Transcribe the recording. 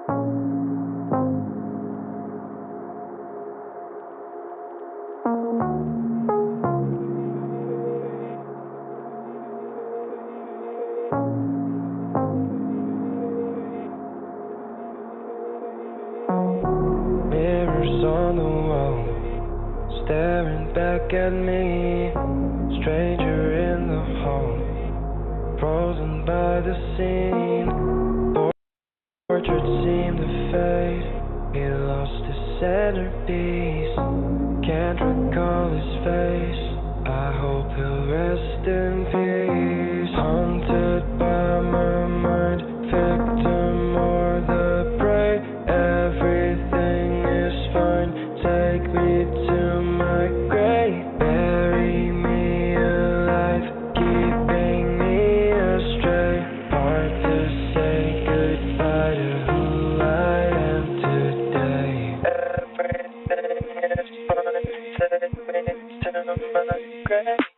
Mirrors on the wall, staring back at me. Stranger in the hall, frozen by the scene. Portrait seemed to fade. He lost his centerpiece. Can't recall his face. I hope he'll rest in peace. Haunted by my mind, victim or the prey. Everything is fine. Take me to my grave. Bury me alive, keeping me astray. Hard to say goodbye to who I am today. Everything is fine. Take me to my grave.